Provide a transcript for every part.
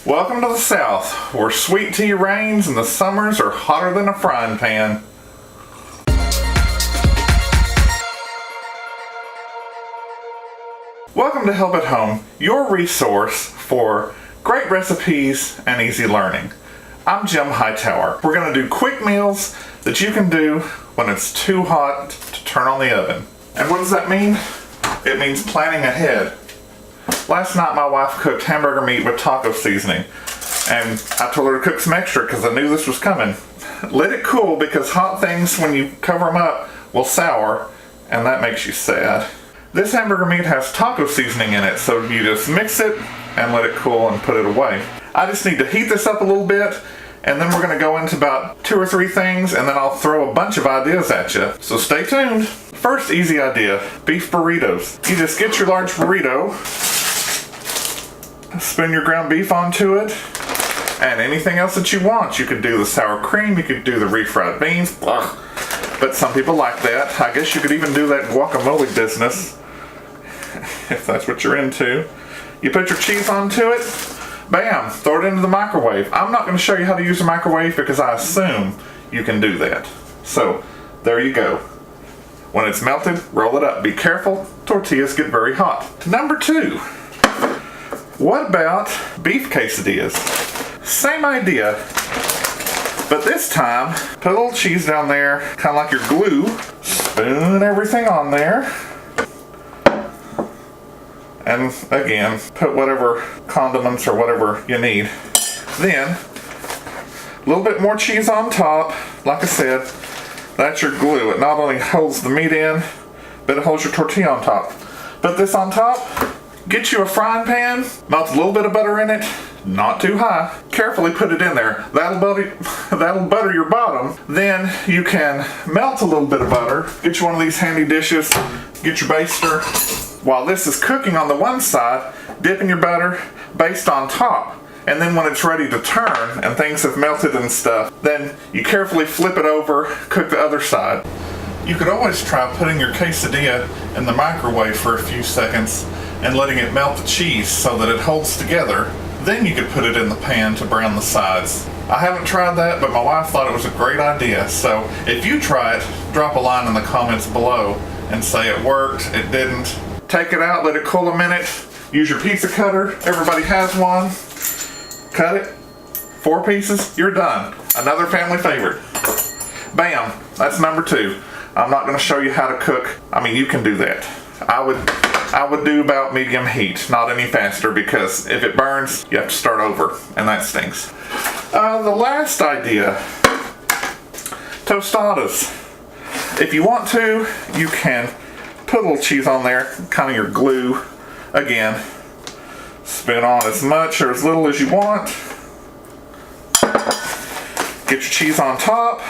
Welcome to the South, where sweet tea reigns and the summers are hotter than a frying pan. Welcome to Help at Home, your resource for great recipes and easy learning. I'm Jim Hightower. We're going to do quick meals that you can do when it's too hot to turn on the oven. And what does that mean? It means planning ahead. Last night my wife cooked hamburger meat with taco seasoning, and I told her to cook some extra because I knew this was coming. Let it cool because hot things, when you cover them up, will sour, and that makes you sad. This hamburger meat has taco seasoning in it, so you just mix it and let it cool and put it away. I just need to heat this up a little bit, and then we're going to go into about 2 or 3 things, and then I'll throw a bunch of ideas at you. So stay tuned. First easy idea, beef burritos. You just get your large burrito, spoon your ground beef onto it, and anything else that you want. You could do the sour cream, you could do the refried beans, but some people like that. I guess you could even do that guacamole business, if that's what you're into. You put your cheese onto it, bam, throw it into the microwave. I'm not going to show you how to use a microwave because I assume you can do that. So, there you go. When it's melted, roll it up. Be careful, tortillas get very hot. Number 2. What about beef quesadillas? Same idea, but this time, put a little cheese down there, kind of like your glue. Spoon everything on there. And again, put whatever condiments or whatever you need. Then, a little bit more cheese on top. Like I said, that's your glue. It not only holds the meat in, but it holds your tortilla on top. Put this on top. Get you a frying pan, melt a little bit of butter in it, not too high. Carefully put it in there. That'll butter your bottom. Then you can melt a little bit of butter. Get you one of these handy dishes. Get your baster. While this is cooking on the one side, dip in your butter, baste on top. And then when it's ready to turn and things have melted and stuff, then you carefully flip it over, cook the other side. You could always try putting your quesadilla in the microwave for a few seconds and letting it melt the cheese so that it holds together. Then you could put it in the pan to brown the sides. I haven't tried that, but my wife thought it was a great idea. So if you try it, drop a line in the comments below and say it worked, it didn't. Take it out, let it cool a minute. Use your pizza cutter. Everybody has one. Cut it. 4 pieces, you're done. Another family favorite. Bam, that's number 2. I'm not going to show you how to cook. I mean, you can do that. I would do about medium heat, not any faster, because if it burns, you have to start over, and that stinks. The last idea, Tostadas. If you want to, you can put a little cheese on there, kind of your glue. Again, spoon on as much or as little as you want. Get your cheese on top.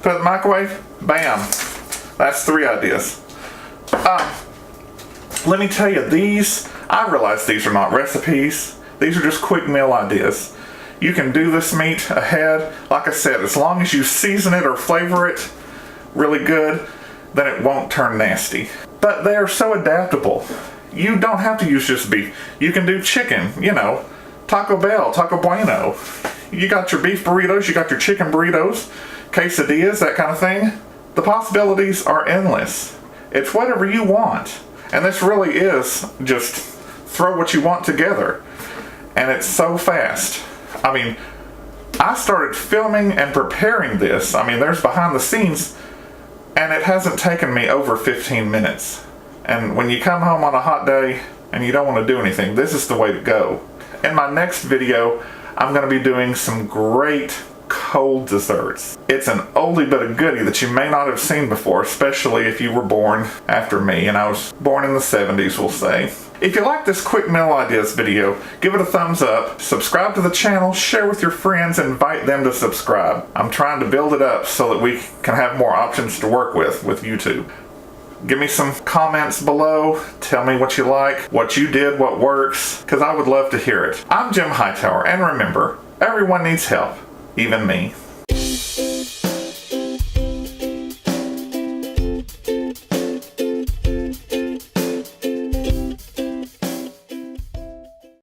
Put it in the microwave. Bam. That's 3 ideas. Let me tell you, I realize these are not recipes. These are just quick meal ideas. You can do this meat ahead. Like I said, as long as you season it or flavor it really good, then it won't turn nasty. But they are so adaptable. You don't have to use just beef. You can do chicken, Taco Bell, Taco Bueno. You got your beef burritos, you got your chicken burritos, quesadillas, that kind of thing. The possibilities are endless. It's whatever you want. And this really is just throw what you want together. And it's so fast. I mean, I started filming and preparing this. I mean, there's behind the scenes, and it hasn't taken me over 15 minutes. And when you come home on a hot day and you don't want to do anything, this is the way to go. In my next video, I'm going to be doing some great cold desserts. It's an oldie but a goodie that you may not have seen before, especially if you were born after me, and I was born in the 70s, we'll say. If you like this quick meal ideas video, give it a thumbs up, subscribe to the channel, share with your friends, invite them to subscribe. I'm trying to build it up so that we can have more options to work with YouTube. Give me some comments below, tell me what you like, what you did, what works, because I would love to hear it. I'm Jim Hightower, and remember, everyone needs help. Even me.